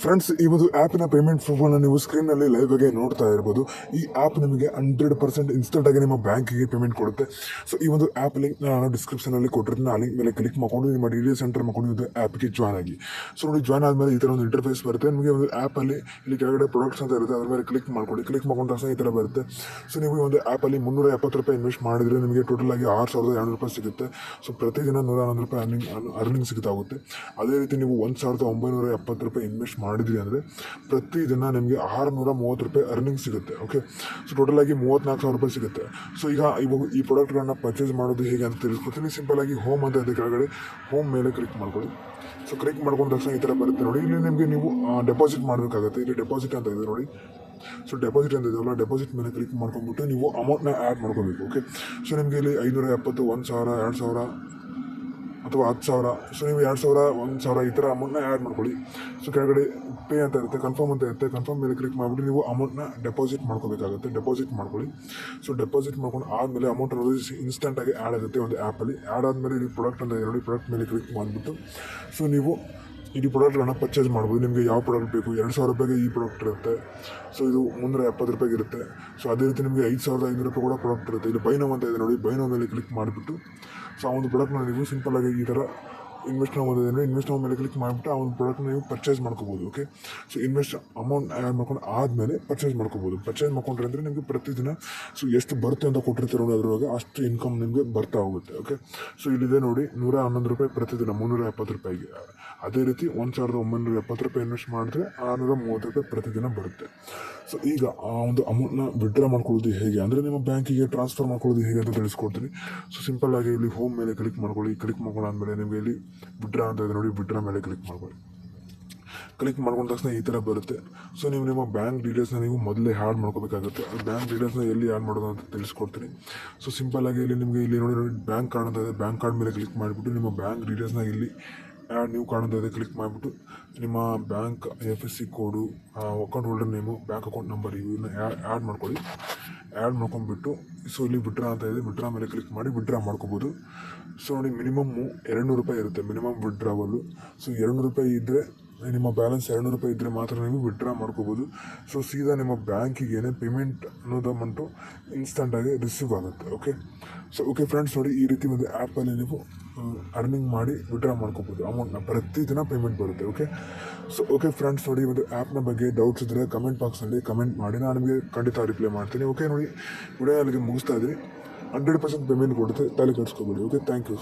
Friends, ಈ ಒಂದು ಆ್ಯಪಿನ payment ಪ್ರೂಫನ್ನು ನೀವು ಸ್ಕ್ರೀನಲ್ಲಿ ಲೈವ್ ಆಗಿ ನೋಡ್ತಾ ಇರ್ಬೋದು. ಈ ಆ್ಯಪ್ ನಿಮಗೆ 100% ಇನ್ಸ್ಟೆಂಟಾಗಿ ನಿಮ್ಮ ಬ್ಯಾಂಕಿಗೆ ಪೇಮೆಂಟ್ ಕೊಡುತ್ತೆ. ಸೊ ಈ ಒಂದು ಆ್ಯಪ್ ಲಿಂಕ್ ನಾನು ಡಿಸ್ಕ್ರಿಪ್ಷನಲ್ಲಿ ಕೊಟ್ಟಿರ್ತೀನಿ. ಆ ಲಿಂಕ್ ಮೇಲೆ ಕ್ಲಿಕ್ ಮಾಡ್ಕೊಂಡು ನಿಮ್ಮ ಡೀಟೇಲ್ಸ್ ಎಂಟರ್ ಮಾಡ್ಕೊಂಡು ಇದು ಆ್ಯಪ್ಗೆ ಜಾಯ್ನ್ ಆಗಿ. ಸೊ ನೋಡಿ, ಜಾಯ್ನ್ ಆದಮೇಲೆ ಈ ಥರ ಒಂದು ಇಂಟರ್ಫೇಸ್ ಬರುತ್ತೆ. ನಿಮಗೆ ಒಂದು ಆ್ಯಪಲ್ಲಿ ಇಲ್ಲಿ ಕೆಳಗಡೆ ಪ್ರಾಡಕ್ಟ್ಸ್ ಅಂತ ಇರುತ್ತೆ, ಅದ್ರ ಮೇಲೆ ಕ್ಲಿಕ್ ಮಾಡ್ಕೊಳ್ಳಿ. ಕ್ಲಿಕ್ ಮಾಡ್ಕೊಂಡ ತಕ್ಷಣ ಈ ಥರ ಬರುತ್ತೆ. ಸೊ ನೀವು ಈ ಒಂದು ಆ್ಯಪಲ್ಲಿ ₹370 ಇನ್ವೆಸ್ಟ್ ಮಾಡಿದರೆ ನಿಮಗೆ ಟೋಟಲ್ ಆಗಿ ₹6,200 ಸಿಗುತ್ತೆ. ಸೊ ಪ್ರತಿದಿನ ₹111 ಅರ್ನಿಂಗ್ ಸಿಗ್ತಾ ಹೋಗುತ್ತೆ. ಅದೇ ರೀತಿ ನೀವು ₹1,970 ಇನ್ವೆಸ್ಟ್ ಮಾಡಿದ್ರಿ ಅಂದರೆ ಪ್ರತಿದಿನ ನಿಮಗೆ ₹630 ಅರ್ನಿಂಗ್ ಸಿಗುತ್ತೆ. ಓಕೆ, ಸೊ ಟೋಟಲ್ ಆಗಿ ₹34,000 ಸಿಗುತ್ತೆ. ಸೊ ಇವಾಗ ಈ ಪ್ರಾಡಕ್ಟ್ಗಳನ್ನ ಪರ್ಚೇಸ್ ಮಾಡೋದು ಹೇಗೆ ಅಂತ ತಿಳಿಸ್ಕೊಡ್ತೀನಿ. ಸಿಂಪಲ್ ಆಗಿ ಹೋಮ್ ಅಂತ ಇದೆ, ಕೆಳಗಡೆ ಹೋಮ್ ಮೇಲೆ ಕ್ಲಿಕ್ ಮಾಡ್ಕೊಳ್ಳಿ. ಸೊ ಕ್ಲಿಕ್ ಮಾಡ್ಕೊಂಡ ತಕ್ಷಣ ಈ ಥರ ಬರುತ್ತೆ ನೋಡಿ. ಇಲ್ಲಿ ನಿಮಗೆ ನೀವು ಡೆಪಾಸಿಟ್ ಮಾಡಬೇಕಾಗುತ್ತೆ. ಇಲ್ಲಿ ಡೆಪಾಸಿಟ್ ಅಂತ ಇದೆ ನೋಡಿ. ಸೊ ಡೆಪಾಸಿಟ್ ಅಂತ ಇದೆಯಲ್ಲ, ಡೆಪಾಸಿಟ್ ಮೇಲೆ ಕ್ಲಿಕ್ ಮಾಡ್ಕೊಂಡ್ಬಿಟ್ಟು ನೀವು ಅಮೌಂಟ್ನ ಆ್ಯಡ್ ಮಾಡ್ಕೋಬೇಕು. ಓಕೆ, ಸೊ ನಿಮಗೆ ಇಲ್ಲಿ 570, 1,000, 2,000 ಅಥವಾ 10,000. ಸೊ ನೀವು 2,000, 1,000 ಈ ಥರ ಅಮೌಂಟ್ನ ಆ್ಯಡ್ ಮಾಡ್ಕೊಳ್ಳಿ. ಸೊ ಕೆಳಗಡೆ ಪೇ ಅಂತ ಇರುತ್ತೆ, ಕನ್ಫರ್ಮ್ ಅಂತ ಇರುತ್ತೆ. ಕನ್ಫರ್ಮ್ ಮೇಲೆ ಕ್ಲಿಕ್ ಮಾಡಿಬಿಟ್ಟು ನೀವು ಅಮೌಂಟ್ನ ಡೆಪಾಸಿಟ್ ಮಾಡ್ಕೋಬೇಕಾಗುತ್ತೆ. ಡೆಪಾಸಿಟ್ ಮಾಡ್ಕೊಳ್ಳಿ. ಸೊ ಡೆಪಾಸಿಟ್ ಮಾಡ್ಕೊಂಡು ಆದಮೇಲೆ ಅಮೌಂಟ್ ಅನ್ನೋದು ಇನ್ಸ್ಟೆಂಟಾಗಿ ಆ್ಯಡ್ ಆಗುತ್ತೆ ಒಂದು ಆ್ಯಪಲ್ಲಿ. ಆ್ಯಡ್ ಆದಮೇಲೆ ಇಲ್ಲಿ ಪ್ರಾಡಕ್ಟ್ ಅಂತ ಇದೆ ನೋಡಿ, ಪ್ರಾಡಕ್ಟ್ ಮೇಲೆ ಕ್ಲಿಕ್ ಮಾಡಿಬಿಟ್ಟು ಸೊ ನೀವು ಈ ಪ್ರಾಡಕ್ಟ್ಗಳನ್ನ ಪರ್ಚೇಸ್ ಮಾಡ್ಬೋದು. ನಿಮಗೆ ಯಾವ ಪ್ರಾಡಕ್ಟ್ ಬೇಕು, ₹2,000 ಈ ಪ್ರಾಡಕ್ಟ್ ಇರುತ್ತೆ. ಸೊ ಇದು ₹370 ಇರುತ್ತೆ. ಸೊ ಅದೇ ರೀತಿ ನಿಮಗೆ ₹5,500 ಕೂಡ ಪ್ರಾಡಕ್ಟ್ ಇರುತ್ತೆ. ಇಲ್ಲಿ ಬೈ ನೌ ಅಂತ ಇದೆ ನೋಡಿ, ಬೈ ನೌ ಮೇಲೆ ಕ್ಲಿಕ್ ಮಾಡಿಬಿಟ್ಟು ಸೊ ಆ ಒಂದು ಪ್ರಾಡಕ್ಟ್ನ ನೀವು ಸಿಂಪಲ್ಲಾಗಿ ಈ ಥರ ಇನ್ವೆಸ್ಟ್ ನೌ ಇನ್ವೆಸ್ಟ್ ನೌ ಮೇಲೆ ಕ್ಲಿಕ್ ಮಾಡಿಬಿಟ್ಟು ಆ ಒಂದು ಪ್ರಾಡಕ್ಟ್ನ ನೀವು ಪರ್ಚೇಸ್ ಮಾಡ್ಕೋಬೋದು. Okay, so invest amount add ಮಾಡ್ಕೊಂಡು ಆದಮೇಲೆ ಪರ್ಚೇಸ್ ಮಾಡ್ಕೋಬೋದು. ಪರ್ಚೇಸ್ ಮಾಡ್ಕೊಂಡ್ರೆ ಅಂದರೆ ನಿಮಗೆ ಪ್ರತಿದಿನ ಸೊ ಎಷ್ಟು ಬರುತ್ತೆ ಅಂತ ಕೊಟ್ಟಿರ್ತೀರೋ ಅದರೊಳಗೆ ಅಷ್ಟು ಇನ್ಕಮ್ ನಿಮಗೆ ಬರ್ತಾ ಹೋಗುತ್ತೆ. ಓಕೆ, ಸೊ ಇಲ್ಲಿದೆ ನೋಡಿ, ₹111 ಪ್ರತಿದಿನ ₹370. ಅದೇ ರೀತಿ ₹1,970 ಇನ್ವೆಸ್ಟ್ ಮಾಡಿದ್ರೆ ₹630 ಪ್ರತಿದಿನ ಬರುತ್ತೆ. ಸೊ ಈಗ ಆ ಒಂದು ಅಮೌಂಟ್ನ ವಿಡ್ರಾ ಮಾಡ್ಕೊಳ್ಳೋದು ಹೇಗೆ ಅಂದರೆ ನಿಮ್ಮ ಬ್ಯಾಂಕಿಗೆ ಟ್ರಾನ್ಸ್ಫರ್ ಮಾಡ್ಕೊಳ್ಳೋದು ಹೇಗೆ ಅಂತ ತಿಳಿಸ್ಕೊಡ್ತೀನಿ. ಸೊ ಸಿಂಪಲ್ಲಾಗಿ ಇಲ್ಲಿ ಹೋಮ್ ಮೇಲೆ ಕ್ಲಿಕ್ ಮಾಡ್ಕೊಳ್ಳಿ. ಕ್ಲಿಕ್ ಮಾಡ್ಕೊಂಡಾದ್ಮೇಲೆ ನಿಮಗೆ ಇಲ್ಲಿ ವಿಡ್ರಾ ಅಂತ ಇದೆ ನೋಡಿ, ವಿಡ್ರಾ ಮೇಲೆ ಕ್ಲಿಕ್ ಮಾಡ್ಕೊಳ್ಳಿ. ಕ್ಲಿಕ್ ಮಾಡ್ಕೊಂಡ ತಕ್ಷಣ ಈ ಥರ ಬರುತ್ತೆ. ಸೊ ನೀವು ನಿಮ್ಮ ಬ್ಯಾಂಕ್ ಡೀಟೇಲ್ಸ್ನ ನೀವು ಮೊದಲೇ ಆ್ಯಡ್ ಮಾಡ್ಕೋಬೇಕಾಗುತ್ತೆ. ಆ ಬ್ಯಾಂಕ್ ಡೀಟೇಲ್ಸ್ನ ಎಲ್ಲಿ ಆ್ಯಡ್ ಮಾಡೋದು ಅಂತ ತಿಳಿಸ್ಕೊಡ್ತೀನಿ. ಸೊ ಸಿಂಪಲ್ಲಾಗಿ ಇಲ್ಲಿ ನಿಮಗೆ ಇಲ್ಲಿ ನೋಡಿ ಬ್ಯಾಂಕ್ ಕಾರ್ಡ್ ಅಂತ ಇದೆ, ಬ್ಯಾಂಕ್ ಕಾರ್ಡ್ ಮೇಲೆ ಕ್ಲಿಕ್ ಮಾಡಿಬಿಟ್ಟು ನಿಮ್ಮ ಬ್ಯಾಂಕ್ ಡೀಟೇಲ್ಸ್ನ ಇಲ್ಲಿ ಆ್ಯಡ್ ನ್ಯೂ ಕಾರ್ಡ್ ಅಂತ ಇದೆ, ಕ್ಲಿಕ್ ಮಾಡಿಬಿಟ್ಟು ನಿಮ್ಮ bank IFSC code, account holder name, bank account number ಇವನ್ನ ಆ್ಯಡ್ ಮಾಡ್ಕೊಳ್ಳಿ. ಆ್ಯಡ್ ಮಾಡ್ಕೊಂಡ್ಬಿಟ್ಟು ಸೊ ಇಲ್ಲಿ ವಿಡ್ರಾ ಅಂತ ಇದೆ, ವಿಡ್ರಾ ಮೇಲೆ ಕ್ಲಿಕ್ ಮಾಡಿ ವಿಡ್ರಾ ಮಾಡ್ಕೋಬೋದು. ಸೊ ನೋಡಿ, ಮಿನಿಮಮ್ಮು ₹200 ಇರುತ್ತೆ, ಮಿನಿಮಮ್ ವಿಡ್ರಾವಲ್ಲು. ಸೊ ₹200 ಇದ್ದರೆ ನಿಮ್ಮ ಬ್ಯಾಲೆನ್ಸ್ ₹200 ಇದ್ದರೆ ಮಾತ್ರ ನೀವು ವಿಡ್ರಾ ಮಾಡ್ಕೋಬೋದು. ಸೊ ಸೀದಾ ನಿಮ್ಮ ಬ್ಯಾಂಕಿಗೆ ಪೇಮೆಂಟ್ ಅನ್ನೋದು ಅಮೌಂಟು ಇನ್ಸ್ಟಂಟಾಗಿ ರಿಸೀವ್ ಆಗುತ್ತೆ. ಓಕೆ, ಸೊ ಓಕೆ ಫ್ರೆಂಡ್ಸ್, ನೋಡಿ ಈ ರೀತಿ ಒಂದು ಆ್ಯಪಲ್ಲಿ ನೀವು ಅರ್ನಿಂಗ್ ಮಾಡಿ ವಿಡ್ರಾ ಮಾಡ್ಕೋಬೋದು. ಅಮೌಂಟ್ನ ಪ್ರತಿದಿನ ಪೇಮೆಂಟ್ ಬರುತ್ತೆ. ಓಕೆ, ಸೊ ಓಕೆ ಫ್ರೆಂಡ್ಸ್, ನೋಡಿ ಒಂದು ಆ್ಯಪ್ನ ಬಗ್ಗೆ ಡೌಟ್ಸ್ ಇದ್ದರೆ ಕಮೆಂಟ್ ಬಾಕ್ಸಲ್ಲಿ ಕಮೆಂಟ್ ಮಾಡಿ, ನಾನು ನಿಮಗೆ ಖಂಡಿತ ರಿಪ್ಲೈ ಮಾಡ್ತೀನಿ. ಓಕೆ, ನೋಡಿ ವಿಡಿಯೋ ಅಲ್ಲಿಗೆ ಮುಗಿಸ್ತಾ ಇದ್ದೀನಿ. 100% ಪೇಮೆಂಟ್ ಕೊಡುತ್ತೆ, ತಲೆ ಕೆಡಿಸ್ಕೋಬೇಡಿ. Okay, thank you.